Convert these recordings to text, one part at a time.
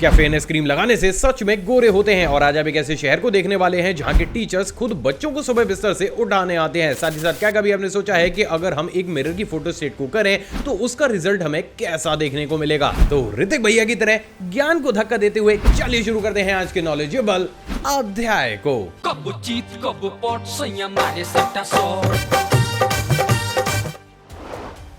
क्या fairness cream लगाने से सच में गोरे होते हैं? और आज आप एक ऐसे शहर को देखने वाले हैं जहां के टीचर्स खुद बच्चों को सुबह बिस्तर से उठाने आते हैं। साथ ही साथ क्या कभी आपने सोचा है कि अगर हम एक मिरर की फोटो स्टेट को करें तो उसका रिजल्ट हमें कैसा देखने को मिलेगा? तो ऋतिक भैया की तरह ज्ञान को धक्का देते हुए चलिए शुरू करते हैं आज के नॉलेजेबल अध्याय को।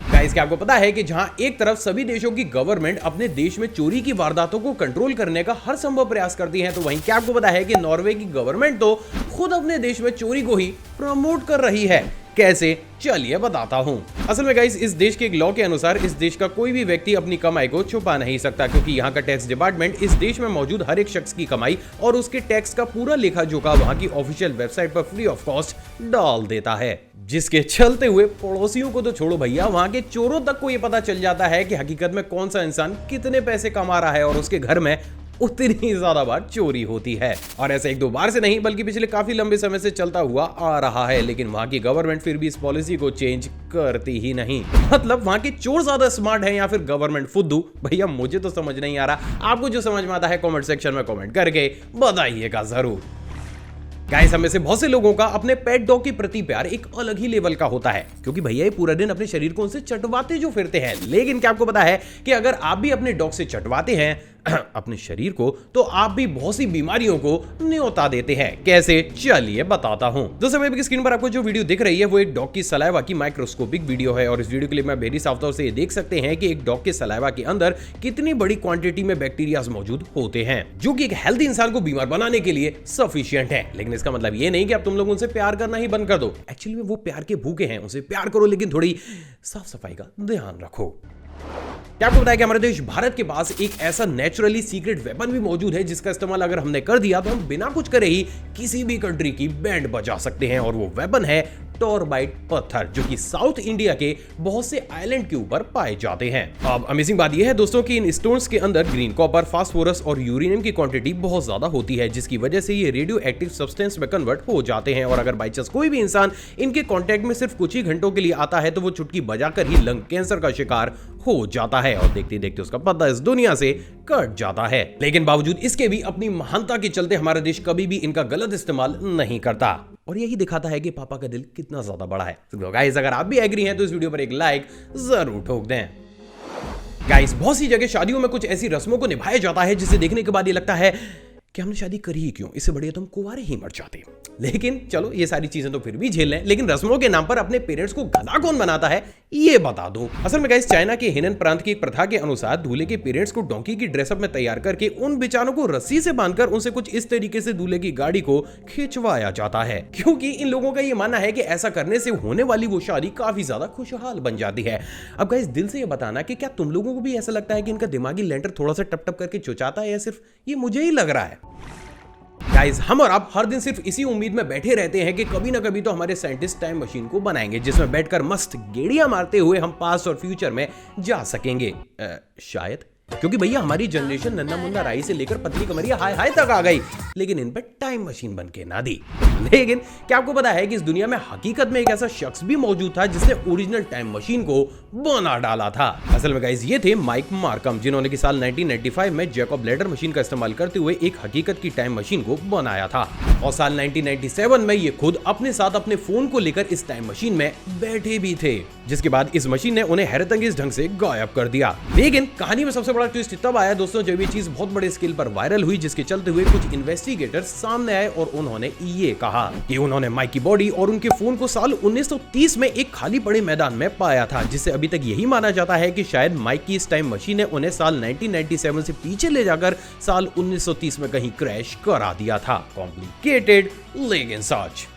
गाइस, क्या आपको पता है कि जहां एक तरफ सभी देशों की गवर्नमेंट अपने देश में चोरी की वारदातों को कंट्रोल करने का हर संभव प्रयास करती है, तो वहीं क्या आपको पता है कि नॉर्वे की गवर्नमेंट तो खुद अपने देश में चोरी को ही प्रमोट कर रही है। कैसे? चलिए बताता हूं। असल में गाइस, इस देश के एक लॉ के अनुसार इस देश का कोई भी व्यक्ति अपनी कमाई को छुपा नहीं सकता, क्योंकि यहाँ का टैक्स डिपार्टमेंट इस देश में मौजूद हर एक शख्स की कमाई और उसके टैक्स का पूरा लेखा जोखा वहां की ऑफिशियल वेबसाइट पर फ्री ऑफ कॉस्ट डाल देता है, जिसके चलते हुए पड़ोसियों को तो छोड़ो भैया, वहां के चोरों तक को यह पता चल जाता है कि हकीकत में कौन सा इंसान कितने पैसे कमा रहा है और उसके घर में उतनी ही ज्यादा बार चोरी होती है। और ऐसे एक दो बार से नहीं बल्कि पिछले काफी लंबे समय से चलता हुआ आ रहा है, लेकिन वहां की गवर्नमेंट फिर भी इस पॉलिसी को चेंज करती ही नहीं। मतलब वहां के चोर ज्यादा स्मार्ट है या फिर गवर्नमेंट फुद्दू? भैया मुझे तो समझ नहीं आ रहा। आपको जो समझ में आता है कमेंट सेक्शन में कमेंट करके बताइएगा जरूर। गाइस, हम में से बहुत से लोगों का अपने पेट डॉग के प्रति प्यार एक अलग ही लेवल का होता है, क्योंकि भैया ये पूरा दिन अपने शरीर को उनसे चटवाते जो फिरते हैं। लेकिन क्या आपको पता है कि अगर आप भी अपने डॉग से चटवाते हैं अपने शरीर को, तो आप भी बहुत सी बीमारियों को न्योता देते हैं। कैसे? चलिए बताता हूं। दोस्तों, मेरी स्क्रीन पर आपको जो वीडियो दिख रही है वो एक डॉग की सलाइवा की माइक्रोस्कोपिक वीडियो है, और इस वीडियो के लिए मैं बेहद साफ तौर से ये देख सकते हैं कि एक डॉग के सलाइवा के अंदर कितनी बड़ी क्वांटिटी में बैक्टीरिया मौजूद होते हैं, जो कि एक हेल्दी इंसान को बीमार बनाने के लिए सफिशिएंट है। लेकिन इसका मतलब ये नहीं कि आप तुम लोग उनसे प्यार करना ही बंद कर दो। एक्चुअली में वो प्यार के भूखे हैं, उनसे प्यार करो, लेकिन थोड़ी साफ सफाई का ध्यान रखो। क्या आपको पता है कि हमारे देश भारत के पास एक ऐसा नेचुरली सीक्रेट वेपन भी मौजूद है, जिसका इस्तेमाल अगर हमने कर दिया तो हम बिना कुछ करे ही किसी भी कंट्री की बैंड बजा सकते हैं, और वो वेपन है टॉरबाइट पत्थर, जो कि साउथ इंडिया के बहुत से आइलैंड के ऊपर पाए जाते हैं। अब अमेजिंग बात यह है दोस्तों कि इन स्टोन्स के अंदर ग्रीन कॉपर, फास्फोरस और यूरेनियम की क्वांटिटी बहुत ज्यादा होती है, जिसकी वजह से ये रेडियो एक्टिव सब्सटेंस में कन्वर्ट हो जाते हैं, और अगर बाई चांस कोई भी इंसान इनके कांटेक्ट में सिर्फ कुछ ही घंटों के लिए आता है तो वो चुटकी बजाकर ही लंग कैंसर का शिकार हो जाता है, और देखते देखते उसका पता इस दुनिया से कट जाता है। लेकिन बावजूद इसके भी अपनी महानता के चलते हमारा देश कभी भी इनका गलत इस्तेमाल नहीं करता, और यही दिखाता है कि पापा का दिल कितना ज्यादा बड़ा है। तो गाइस, अगर आप भी एग्री हैं तो इस वीडियो पर एक लाइक जरूर ठोक दें। गाइस, बहुत सी जगह शादियों में कुछ ऐसी रस्मों को निभाया जाता है जिसे देखने के बाद ये लगता है कि हमने शादी करी ही क्यों, इससे बढ़िया तो हम कुंवारे ही मर जाते। लेकिन चलो, ये सारी चीजें तो फिर भी झेल लें, लेकिन रस्मों के नाम पर अपने पेरेंट्स को गधा कौन बनाता है ये बता दो। असल में गाइस, चाइना के हेनन प्रांत की एक प्रथा के अनुसार दूल्हे के पेरेंट्स को डोंकी की ड्रेसअप में तैयार करके उन बेचारों को रस्सी से बांधकर उनसे कुछ इस तरीके से दूल्हे की गाड़ी को खिंचवाया जाता है, क्योंकि इन लोगों का ये मानना है कि ऐसा करने से होने वाली वो शादी काफी ज्यादा खुशहाल बन जाती है। अब गाइस, दिल से ये बताना कि क्या तुम लोगों को भी ऐसा लगता है कि इनका दिमागी लेंटर थोड़ा सा टप टप करके चुचाता है, या सिर्फ ये मुझे ही लग रहा है? गाइस, हम और आप हर दिन सिर्फ इसी उम्मीद में बैठे रहते हैं कि कभी ना कभी तो हमारे साइंटिस्ट टाइम मशीन को बनाएंगे, जिसमें बैठकर मस्त गेड़ियां मारते हुए हम पास्ट और फ्यूचर में जा सकेंगे। शायद, क्योंकि भैया हमारी जनरेशन नन्ना मुन्ना राई से लेकर पतली कमरिया हाय हाय तक आ गई, लेकिन इन पर टाइम मशीन बन के ना दी। लेकिन क्या आपको पता है कि इस दुनिया में हकीकत में एक ऐसा शख्स भी मौजूद था जिसने ओरिजिनल टाइम मशीन को बना डाला था? असल में गाइस, ये थे माइक मार्कम, जिन्होंने कि साल 1995 में जैकब लैडर मशीन का इस्तेमाल करते हुए एक हकीकत की टाइम मशीन को बनाया था, और साल 1997 में ये खुद अपने साथ अपने फोन को लेकर इस टाइम मशीन में बैठे भी थे, जिसके बाद इस मशीन ने उन्हें हैरतअंगेज ढंग से गायब कर दिया। लेकिन कहानी में सबसे बड़ा ट्विस्ट तब आया दोस्तों जब ये चीज बहुत बड़े स्केल पर वायरल हुई, जिसके चलते हुए कुछ इन्वेस्टिगेटर्स सामने आए और उन्होंने ये कहा कि उन्होंने माइक की बॉडी और उनके फोन को साल 1930 में एक खाली पड़े मैदान में पाया था, जिससे अभी तक यही माना जाता है कि शायद माइक की इस टाइम मशीन ने उन्हें साल 1997 से पीछे ले जाकर साल 1930 में कहीं क्रैश करा दिया था। कॉम्प्लिकेटेड लेकिन सच।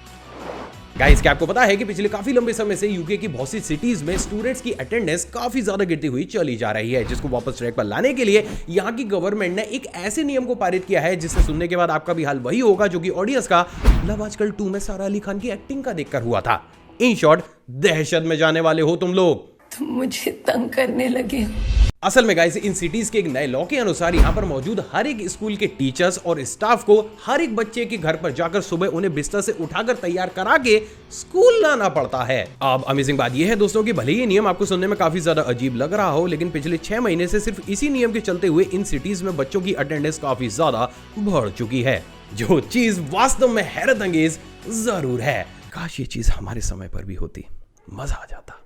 गाइस, क्या आपको पता है कि पिछले काफी लंबे समय से यूके की बहुत सी सिटीज में स्टूडेंट्स की अटेंडेंस काफी ज्यादा गिरती हुई चली जा रही है, जिसको वापस ट्रैक पर लाने के लिए यहाँ की गवर्नमेंट ने एक ऐसे नियम को पारित किया है जिससे सुनने के बाद आपका भी हाल वही होगा जो कि ऑडियंस का लव आजकल 2 में सारा अली खान की एक्टिंग का देखकर हुआ था। इन शॉर्ट, दहशत में जाने वाले हो तुम लोग। तुम मुझे तंग करने लगे। असल में गाइस इन सिटीज के एक नए लॉ के अनुसार यहाँ पर मौजूद हर एक स्कूल के टीचर्स और स्टाफ को हर एक बच्चे के घर पर जाकर सुबह उन्हें बिस्तर से उठाकर तैयार करा के स्कूल लाना पड़ता है। अब अमेजिंग बात यह है दोस्तों कि भले ही नियम आपको सुनने में काफी ज्यादा अजीब लग रहा हो, लेकिन पिछले 6 महीने से सिर्फ इसी नियम के चलते हुए इन सिटीज में बच्चों की अटेंडेंस काफी ज्यादा बढ़ चुकी है, जो चीज वास्तव में हैरत अंगेज जरूर है। काश ये चीज हमारे समय पर भी होती, मजा आ जाता।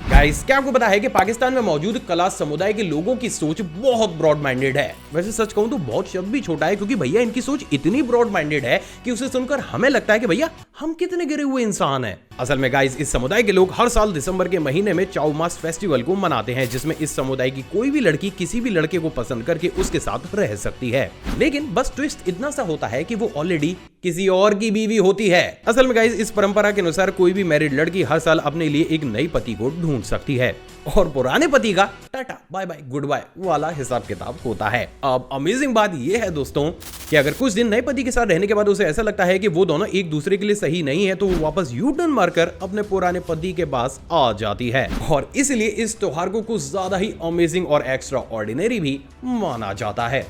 गाइस क्या आपको पता है कि पाकिस्तान में मौजूद कला समुदाय के लोगों की सोच बहुत ब्रॉड माइंडेड है। वैसे सच कहूं तो बहुत शब्द भी छोटा है, क्योंकि भैया इनकी सोच इतनी ब्रॉड माइंडेड है कि उसे सुनकर हमें लगता है कि भैया हम कितने गिरे हुए इंसान हैं। असल में गाइस इस समुदाय के लोग हर साल दिसंबर के महीने में चाउ मास फेस्टिवल को मनाते हैं, जिसमें इस समुदाय की कोई भी लड़की किसी भी लड़के को पसंद करके उसके साथ रह सकती है। लेकिन बस ट्विस्ट इतना सा होता है कि वो ऑलरेडी किसी और की बीवी होती है। असल में गाइस इस परंपरा के अनुसार कोई भी मैरिड लड़की हर साल अपने लिए एक नई पति को ढूंढ सकती है और पुराने पति का tata bye bye goodbye वाला हिसाब किताब होता है। अब अमेजिंग बात यह है दोस्तों कि अगर कुछ दिन नए पति के साथ रहने के बाद उसे ऐसा लगता है कि वो दोनों एक दूसरे के लिए सही नहीं है, तो वो वापस यू टर्न मारकर अपने पुराने पति के पास आ जाती है। और इसलिए इस त्योहार को कुछ ज्यादा ही अमेजिंग और एक्स्ट्रा ऑर्डिनरी भी माना जाता है।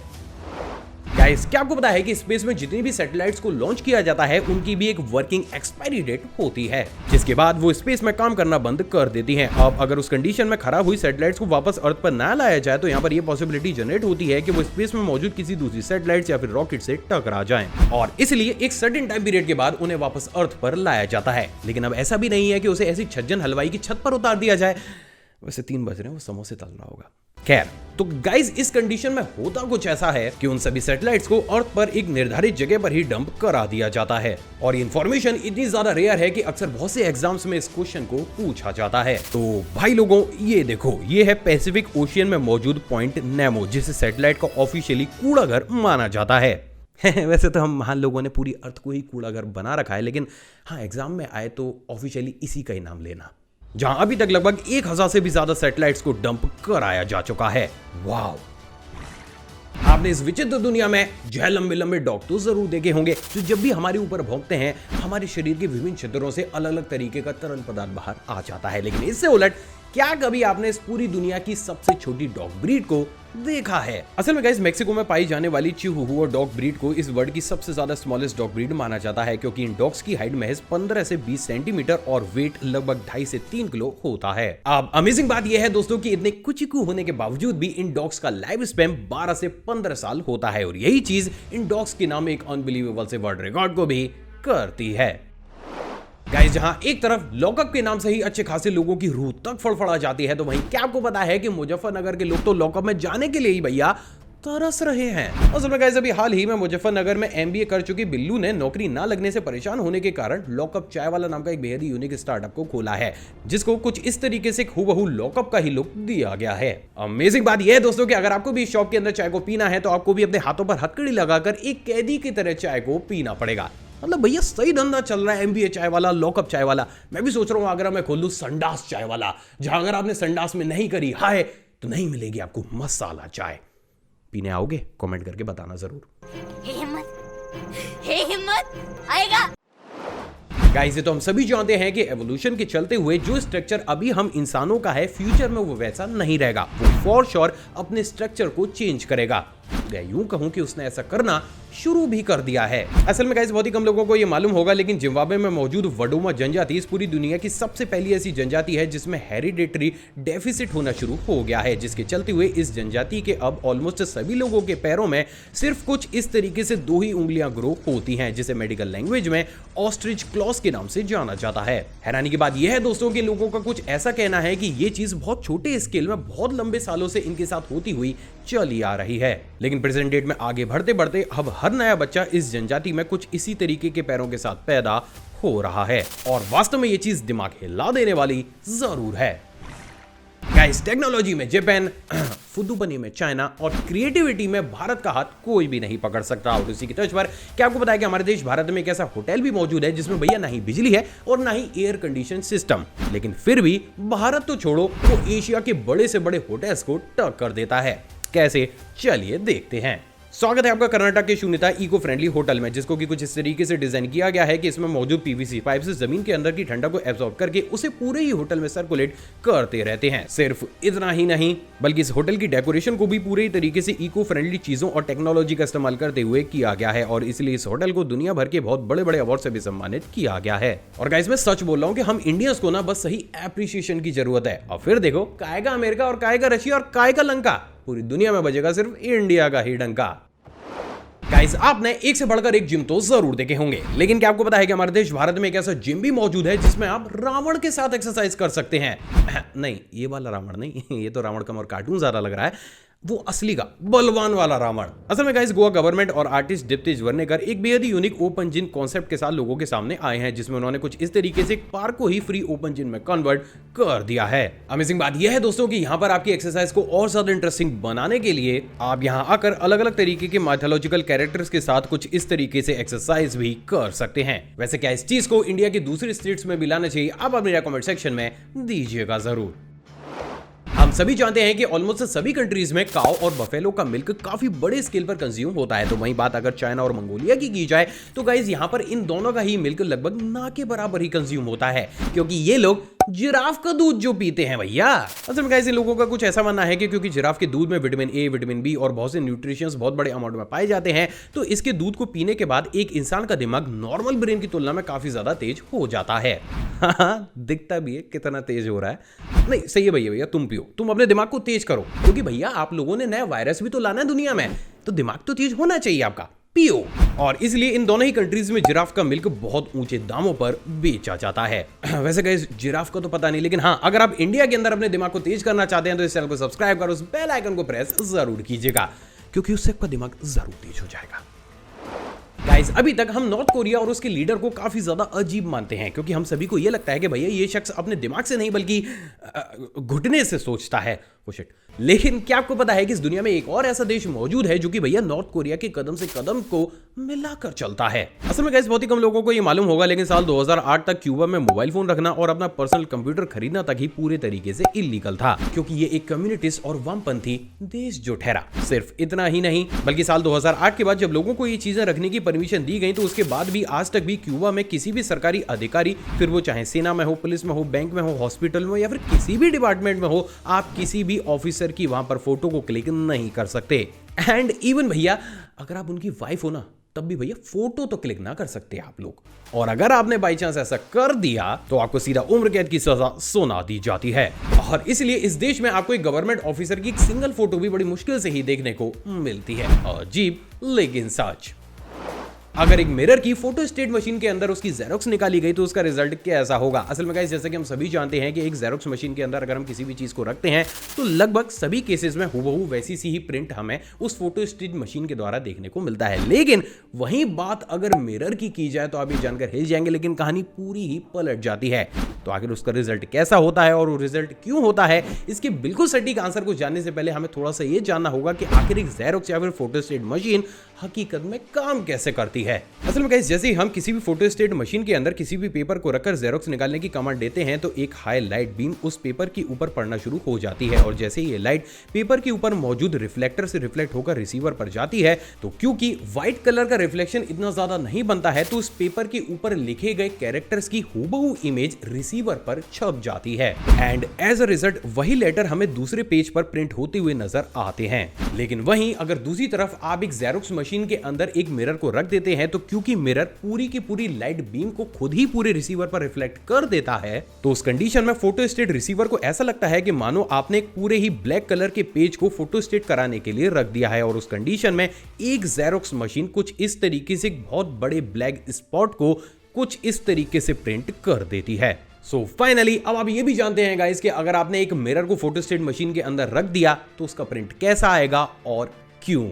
गाइस क्या आपको पता है कि स्पेस में जितनी भी सैटेलाइट्स को लॉन्च किया जाता है उनकी भी एक वर्किंग एक्सपायरी डेट होती है, जिसके बाद वो स्पेस में काम करना बंद कर देती हैं। अब अगर उस कंडीशन में खराब हुई सैटेलाइट्स को वापस अर्थ पर ना लाया जाए तो यहाँ पर ये पॉसिबिलिटी जनरेट होती है कि वो स्पेस में मौजूद किसी दूसरी सैटेलाइट्स या फिर रॉकेट से टकरा जाएं, और इसलिए एक सर्टेन टाइम पीरियड के बाद उन्हें वापस अर्थ पर लाया जाता है। लेकिन अब ऐसा भी नहीं है कि उसे ऐसी छज्जन हलवाई की छत पर उतार दिया जाए। वैसे 3 बज रहे हैं, वो समोसे तल रहा होगा। खैर तो गाइस इस कंडीशन में होता कुछ ऐसा है कि उन सभी सैटेलाइट्स को अर्थ पर एक निर्धारित जगह पर ही डंप करा दिया जाता है। और इंफॉर्मेशन इतनी ज्यादा रेयर है कि अक्सर बहुत से एग्जाम्स में इस क्वेश्चन को पूछा जाता है। तो भाई लोगों ये देखो, ये है पैसिफिक ओशियन में मौजूद पॉइंट नेमो, जिसे सैटेलाइट का ऑफिशियली कूड़ाघर माना जाता है। वैसे तो हम महान लोगों ने पूरी अर्थ को ही कूड़ाघर बना रखा है, लेकिन हाँ एग्जाम में आए तो ऑफिशियली इसी का ही नाम लेना, जहां अभी तक लगभग 1000 से भी ज्यादा सैटेलाइट्स को डंप कराया जा चुका है। वाव! आपने इस विचित्र दुनिया में जो है लंबे लंबे डॉग तो जरूर देखे होंगे, जो जब भी हमारे ऊपर भौंकते हैं हमारे शरीर के विभिन्न छिद्रों से अलग अलग तरीके का तरल पदार्थ बाहर आ जाता है। लेकिन इससे उलट क्या कभी आपने इस पूरी दुनिया की सबसे छोटी डॉग ब्रीड को देखा है? असल में गाइस मेक्सिको में पाई जाने वाली चिहुहुआ डॉग ब्रीड को इस वर्ल्ड की सबसे ज्यादा स्मॉलेस्ट डॉग ब्रीड माना जाता है, क्योंकि इन डॉग्स की हाइट महज 15 से 20 सेंटीमीटर और वेट लगभग 2.5 से 3 किलो होता है। अब अमेजिंग बात यह है दोस्तों कि इतने कुचिकू होने के बावजूद भी इन डॉग्स का लाइफ स्पैन 12 से 15 साल होता है, और यही चीज इन डॉग्स के नाम एक अनबिलीवेबल से वर्ल्ड रिकॉर्ड को भी करती है। गाइस जहां एक तरफ लॉकअप के नाम से ही अच्छे खासे लोगों की रूह तक फड़फड़ा जाती है, तो वहीं क्या आपको पता है कि मुजफ्फरनगर के लोग तो लॉकअप में जाने के लिए ही भैया तरस रहे हैं। असल में गाइस अभी हाल ही में मुजफ्फरनगर में MBA कर चुकी बिल्लू ने नौकरी ना लगने से परेशान होने के कारण लॉकअप चाय वाला नाम का एक बेहद ही यूनिक स्टार्टअप को खोला है, जिसको कुछ इस तरीके से हूबहू लॉकअप का ही लुक दिया गया है। अमेजिंग बात यह है दोस्तों कि अगर आपको भी इस शॉप के अंदर चाय को पीना है तो आपको भी अपने हाथों पर हथकड़ी लगाकर एक कैदी की तरह चाय को पीना पड़ेगा। मतलब भैया सही धंधा चल रहा है, MBA चाय वाला, लॉकअप चाय वाला। मैं भी सोच रहा हूं आगरा में खोल लूं संडास चाय वाला, जहां अगर आपने संडास में नहीं करी हाय तो नहीं मिलेगी आपको मसाला चाय। पीने आओगे? कमेंट करके बताना जरूर। हिम्मत आएगा। गाइस ये तो हम सभी जानते हैं कि एवोल्यूशन के चलते हुए जो स्ट्रक्चर अभी हम इंसानों का है, फ्यूचर में वो वैसा नहीं रहेगा। वो फॉर श्योर अपने स्ट्रक्चर को चेंज करेगा, या यूं कहूं कि उसने ऐसा करना शुरू भी कर दिया है। असल में गाइस बहुत ही कम लोगों को ये मालूम होगा, लेकिन जिम्बाब्वे में मौजूद वडोमा जनजाति इस पूरी दुनिया की सबसे पहली ऐसी जनजाति है जिसमें हेरिडेटरी डेफिसिट होना शुरू हो गया है, जिसके चलते हुए इस जनजाति के अब ऑलमोस्ट सभी लोगों के पैरों में सिर्फ कुछ इस तरीके से 2 ही उंगलियां ग्रो होती हैं, जिसे मेडिकल लैंग्वेज में ऑस्ट्रिच क्लॉस के नाम से जाना जाता है। हैरानी की बात यह है दोस्तों कि लोगों का कुछ ऐसा कहना है कि ये चीज बहुत छोटे स्केल में बहुत लंबे सालों से इनके साथ होती हुई चली आ रही है, लेकिन प्रेजेंट डेट में आगे बढ़ते बढ़ते अब हर नया बच्चा इस जनजाति में कुछ इसी तरीके के पैरों के साथ पैदा हो रहा है, और वास्तव में ये चीज दिमाग हिला देने वाली जरूर है। गाइस टेक्नोलॉजी में जापान, फुद्दूपनी में चाइना और क्रिएटिविटी में भारत का हाथ कोई भी नहीं पकड़ सकता। और इसी की तर्ज पर क्या आपको पता है कि हमारे देश भारत में एक ऐसा होटल भी मौजूद है जिसमें भैया ना ही बिजली है और ना ही एयर कंडीशन सिस्टम, लेकिन फिर भी भारत तो छोड़ो वो एशिया के बड़े से बड़े होटल्स को टक्कर देता है। कैसे? चलिए देखते हैं। स्वागत है आपका कर्नाटक के शून्यता इको फ्रेंडली होटल में, जिसको कि कुछ इस तरीके से डिजाइन किया गया है कि इसमें मौजूद पीवीसी पाइप से जमीन के अंदर की ठंडक को एब्जॉर्ब करके उसे पूरे ही होटल में सर्कुलेट करते रहते हैं। सिर्फ इतना ही नहीं, बल्कि इस होटल की डेकोरेशन को भी पूरे ही तरीके से इको फ्रेंडली चीजों और टेक्नोलॉजी का इस्तेमाल करते हुए किया गया है और इसलिए इस होटल को दुनिया भर के बहुत बड़े बड़े अवार्ड से भी सम्मानित किया गया है। और गाइस, मैं सच बोल रहा हूँ कि हम इंडियंस को ना बस सही एप्रिसिएशन की जरूरत है। और फिर देखो, काय का अमेरिका और काय का रशिया और काय का लंका, पूरी दुनिया में बजेगा सिर्फ इंडिया का ही डंका। गाइस, आपने एक से बढ़कर एक जिम तो जरूर देखे होंगे, लेकिन क्या आपको पता है कि हमारे देश भारत में एक ऐसा जिम भी मौजूद है जिसमें आप रावण के साथ एक्सरसाइज कर सकते हैं। नहीं, ये वाला रावण नहीं, ये तो रावण कम और कार्टून ज्यादा लग रहा है, वो असली का बलवान वाला रावण। असल में गाइस, गोवा गवर्नमेंट और आर्टिस्ट दीप्तेश वर्नेकर एक बेहद ही यूनिक ओपन जिम कॉन्सेप्ट के साथ लोगों के सामने आए हैं, जिसमें उन्होंने कुछ इस तरीके से एक पार्क को ही फ्री ओपन जिम में कन्वर्ट कर दिया है। अमेजिंग बात यह है दोस्तों कि यहाँ पर आपकी एक्सरसाइज को और ज्यादा इंटरेस्टिंग बनाने के लिए आप यहाँ आकर अलग अलग तरीके के माइथोलॉजिकल कैरेक्टर्स के साथ कुछ इस तरीके से एक्सरसाइज भी कर सकते हैं। वैसे क्या इस चीज को इंडिया की दूसरी स्टेट्स में भी लाना चाहिए? आप अपने कमेंट सेक्शन में दीजिएगा जरूर। हम सभी जानते हैं कि ऑलमोस्ट सभी कंट्रीज में काऊ और बफेलो का मिल्क काफी बड़े स्केल पर कंज्यूम होता है। तो वहीं बात अगर चाइना और मंगोलिया की जाए तो गाइस, यहाँ पर इन दोनों का ही मिल्क लगभग ना के बराबर ही कंज्यूम होता है, क्योंकि ये लोग जिराफ का दूध जो पीते हैं भैया। असल में गाइस, इन लोगों का कुछ ऐसा मानना है कि क्योंकि जिराफ के दूध में विटामिन ए, विटामिन बी और बहुत से न्यूट्रिशंस बहुत बड़े अमाउंट में पाए जाते हैं, तो इसके दूध को पीने के बाद एक इंसान का दिमाग नॉर्मल ब्रेन की तुलना में काफी ज्यादा तेज हो जाता है। दिखता भी है कितना तेज हो रहा है। नहीं, सही है भैया, तुम पियो, तुम अपने दिमाग को तेज करो, क्योंकि भैया आप लोगों ने नया वायरस भी तो लाना है दुनिया में, तो दिमाग तो तेज होना चाहिए आपका, पियो। और इसलिए इन दोनों ही कंट्रीज में जिराफ का मिल्क बहुत ऊंचे दामों पर बेचा जाता है। वैसे गाइस, जिराफ का तो पता नहीं, लेकिन हाँ, अगर आप इंडिया के अंदर अपने दिमाग को तेज करना चाहते हैं तो इस चैनल को सब्सक्राइब कर उस बेल आइकन को प्रेस जरूर कीजिएगा, क्योंकि उससे आपका दिमाग जरूर तेज हो जाएगा। गाइस, अभी तक हम नॉर्थ कोरिया और उसके लीडर को काफी ज्यादा अजीब मानते हैं, क्योंकि हम सभी को यह लगता है कि भैया ये शख्स अपने दिमाग से नहीं बल्कि घुटने से सोचता है। वो शिट। लेकिन क्या आपको पता है कि इस दुनिया में एक और ऐसा देश मौजूद है जो कि भैया नॉर्थ कोरिया के कदम से कदम को मिलाकर चलता है? असल में गाइस, बहुत ही कम लोगों को ये मालूम होगा, लेकिन साल 2008 तक क्यूबा में मोबाइल फोन रखना और अपना पर्सनल कंप्यूटर खरीदना तक ही पूरे तरीके से इलीगल था, क्योंकि ये एक कम्युनिस्ट और वामपंथी देश जो ठहरा। सिर्फ इतना ही नहीं, बल्कि साल 2008 के बाद जब लोगों को ये चीजें रखने की परमिशन दी गई, तो उसके बाद भी आज तक भी क्यूबा में किसी भी सरकारी अधिकारी, फिर वो चाहे सेना में हो, पुलिस में हो, बैंक में हो, हॉस्पिटल में या फिर किसी भी डिपार्टमेंट में हो, आप किसी भी ऑफिसर की वहां पर फोटो को क्लिक नहीं कर सकते। एंड इवन भैया, अगर आप उनकी वाइफ हो ना, तब भी भैया फोटो तो क्लिक ना कर सकते आप लोग। और अगर आपने बाई चांस ऐसा कर दिया तो आपको सीधा उम्र कैद की सजा सुना दी जाती है। और इसलिए इस देश में आपको एक गवर्नमेंट ऑफिसर की एक सिंगल फोटो भी बड़ी मुश्किल से ही देखने को मिलती है। अजीब लेकिन सच। अगर एक मिरर की फोटो स्टेट मशीन के अंदर उसकी जेरोक्स निकाली गई तो उसका रिजल्ट कैसा होगा? असल में गाइस, जैसे कि हम सभी जानते हैं कि एक जेरोक्स मशीन के अंदर अगर हम किसी भी चीज को रखते हैं तो लगभग सभी केसेस में हुबहू वैसी सी ही प्रिंट हमें उस फोटो स्टेट मशीन के द्वारा देखने को मिलता है। लेकिन वही बात अगर मिरर की जाए तो आप ये जानकर हिल जाएंगे, लेकिन कहानी पूरी ही पलट जाती है। तो आखिर उसका रिजल्ट कैसा होता है और वो रिजल्ट क्यों होता है, इसके बिल्कुल सटीक आंसर को जानने से पहले हमें थोड़ा सा ये जानना होगा कि आखिर एक जेरोक्स या फिर फोटो स्टेट मशीन हकीकत में काम कैसे करती है। असल में गाइस, जैसे ही हम किसी भी फोटो स्टेट मशीन के अंदर किसी भी पेपर को रखकर जेरोक्स निकालने की कमांड देते हैं तो एक हाई लाइट बीम उस पेपर के ऊपर पड़ना शुरू हो जाती है। और जैसे ही ये लाइट पेपर के ऊपर मौजूद रिफ्लेक्टर से रिफ्लेक्ट होकर रिसीवर पर जाती है, तो क्योंकि व्हाइट कलर का रिफ्लेक्शन इतना ज्यादा नहीं बनता है, तो उस पेपर के ऊपर लिखे गए कैरेक्टर्स की हूबहू इमेज रिसीवर पर छप जाती है। एंड एज अ रिजल्ट वही लेटर हमें दूसरे पेज पर प्रिंट होते हुए नजर आते हैं। लेकिन वहीं अगर दूसरी तरफ आप एक जेरोक्स मशीन के अंदर एक मिरर को रख देते हैं, तो क्योंकि मिरर पूरी की पूरी लाइट बीम को खुद ही पूरे रिसीवर पर रिफ्लेक्ट कर देता है, तो उस कंडीशन में फोटो स्टेट रिसीवर को ऐसा लगता है कि मानो आपने एक पूरे ही ब्लैक कलर के पेज को फोटो स्टेट कराने के लिए रख दिया है। और उस कंडीशन में एक जेरोक्स मशीन कुछ इस तरीके से बहुत बड़े ब्लैक स्पॉट को कुछ इस तरीके से प्रिंट कर देती है। सो फाइनली अब आप ये भी जानते हैं गाइस कि अगर आपने एक मिरर को फोटो स्टेट मशीन के अंदर रख दिया तो उसका प्रिंट कैसा आएगा और क्यों।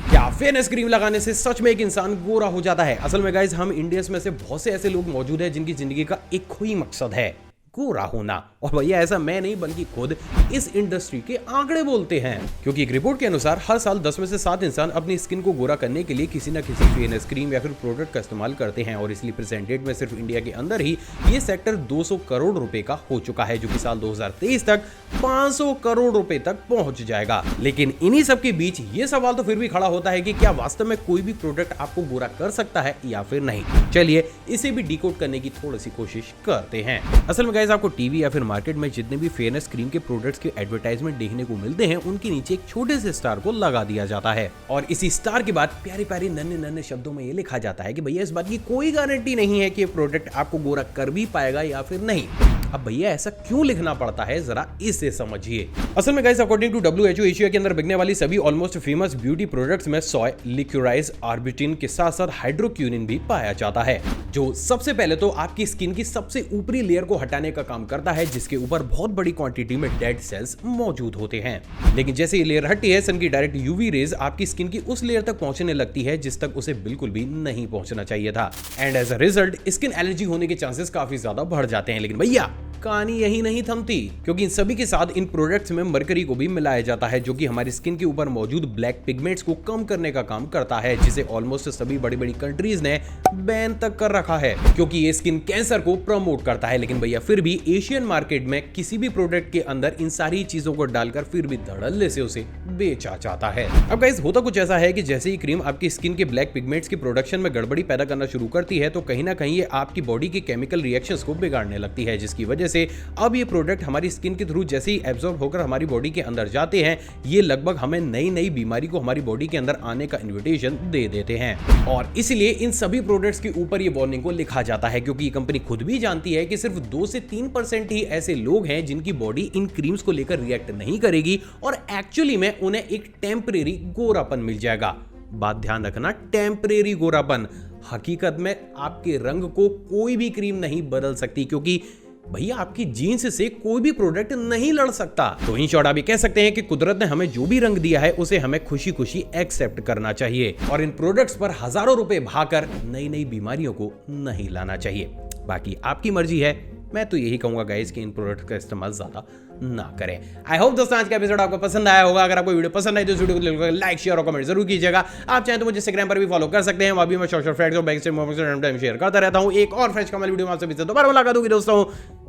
क्या फेयरनेस क्रीम लगाने से सच में एक इंसान गोरा हो जाता है? असल में गाइस, हम इंडियंस में से बहुत से ऐसे लोग मौजूद हैं जिनकी जिंदगी का एक ही मकसद है, गोरा होना। और भैया ऐसा मैं नहीं बल्कि खुद इस इंडस्ट्री के आंकड़े बोलते हैं, क्योंकि एक रिपोर्ट के अनुसार हर साल 10 में से 7 इंसान अपनी स्किन को गोरा करने के लिए किसी न किसी फेयरनेस क्रीम या फिर प्रोडक्ट का इस्तेमाल करते हैं। और इसलिए प्रेजेंट डेट में सिर्फ इंडिया के अंदर ही ये सेक्टर 200 करोड़ रुपए का हो चुका है, जो कि साल 2023 तक 500 करोड़ रुपए तक पहुंच जाएगा। लेकिन इन्हीं सब के बीच ये सवाल तो फिर भी खड़ा होता है कि क्या वास्तव में कोई भी प्रोडक्ट आपको गोरा कर सकता है या फिर नहीं। चलिए इसे भी डिकोड करने की थोड़ी सी कोशिश करते हैं। असल में गाइस, आपको टीवी या फिर मार्केट में जितने भी फेयरनेस क्रीम के प्रोडक्ट्स के एडवर्टाइजमेंट देखने को मिलते हैं, उनके नीचे एक छोटे से स्टार को लगा दिया जाता है और इसी स्टार के बाद प्यारे प्यारे नन्हे नन्हे शब्दों में ये लिखा जाता है कि भैया इस बात की कोई गारंटी नहीं है कि ये प्रोडक्ट आपको गोरा कर भी पाएगा या फिर नहीं। अब भैया ऐसा क्यों लिखना पड़ता है, जरा इसे समझिए। असल में guys, according to WHO, Asia के अंदर बिकने वाली सभी ऑलमोस्ट फेमस ब्यूटी प्रोडक्ट्स में सोय, लिक्यूराइज, आर्बिटिन के साथ साथ हाइड्रोक्यूनिन भी पाया जाता है, जो सबसे पहले तो आपकी स्किन की सबसे ऊपरी लेयर को हटाने का काम करता है, जिसके ऊपर बहुत बड़ी क्वांटिटी में डेड सेल्स मौजूद होते हैं। लेकिन जैसे ये लेयर हटती है, सन की डायरेक्ट यूवी रेज आपकी स्किन की उस लेयर तक पहुंचने लगती है जिस तक उसे बिल्कुल भी नहीं पहुंचना चाहिए था, and as a result skin allergy होने के चांसेस काफी ज्यादा बढ़ जाते हैं। लेकिन भैया कहानी यही नहीं थमती, क्योंकि इन सभी के साथ इन प्रोडक्ट्स में मरकरी को भी मिलाया जाता है, जो कि हमारी स्किन के ऊपर मौजूद ब्लैक पिगमेंट्स को कम करने का काम करता है, जिसे ऑलमोस्ट सभी बड़ी बड़ी कंट्रीज ने बैन तक कर रखा है, क्योंकि ये स्किन कैंसर को प्रमोट करता है। लेकिन भैया फिर भी एशियन मार्केट में किसी भी प्रोडक्ट के अंदर इन सारी चीजों को डालकर फिर भी धड़ल्ले से उसे बेचा जाता है। अब गाइस, होता कुछ ऐसा है कि जैसे ही क्रीम आपकी स्किन के ब्लैक पिगमेंट्स की प्रोडक्शन में गड़बड़ी पैदा करना शुरू करती है, तो कहीं ना कहीं ये आपकी बॉडी के केमिकल रिएक्शंस को बिगाड़ने लगती है, जिसकी वजह से अब ये प्रोडक्ट हमारी स्किन के थ्रू जैसे ही एब्जॉर्ब होकर हमारी बॉडी के अंदर जाते हैं, ये लगभग हमें नई नई बीमारी को हमारी बॉडी के अंदर आने का इन्विटेशन दे देते हैं। और इसलिए इन सभी प्रोडक्ट्स के ऊपर ये वार्निंग को लिखा जाता है, क्योंकि ये कंपनी खुद भी जानती है कि सिर्फ 2 से 3% ही ऐसे लोग हैं जिनकी बॉडी इन क्रीम्स को लेकर रिएक्ट नहीं करेगी और एक्चुअली में उन्हें एक टेम्परेरी गोरापन मिल जाएगा। बात ध्यान रखना, टेम्परेरी गोरापन। हकीकत में आपके रंग को कोई भी क्रीम नहीं बदल सकती, क्योंकि भैया आपकी जीन्स से कोई भी प्रोडक्ट नहीं लड़ सकता। तो इन शॉर्ट आप ये कह सकते हैं कि कुदरत ने हमें जो भी रंग दिया है उसे हमें खुशी खुशी एक्सेप्ट करना चाहिए और इन प्रोडक्ट्स पर हजारों रुपए भाकर नई नई बीमारियों को नहीं लाना चाहिए। बाकी आपकी मर्जी है, मैं तो यही कहूंगा गाइस कि इन प्रोडक्ट का इस्तेमाल ज्यादा ना करें। आई होप दोस्तों आज का एपिसोड आपको पसंद आया होगा। अगर आपको वीडियो पसंद आई तो इस वीडियो को लाइक शेयर और कमेंट जरूर कीजिएगा। आप चाहें तो मुझे इंस्टाग्राम पर भी फॉलो कर सकते हैं, वहां भी मैं शॉर्ट फ्रेंड्स और बैक से शेयर करता रहता हूं। एक और फ्रेश कमेंट वीडियो में आपसे दोबारा मुलाकात होगी दोस्तों।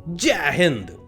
जय हिंद।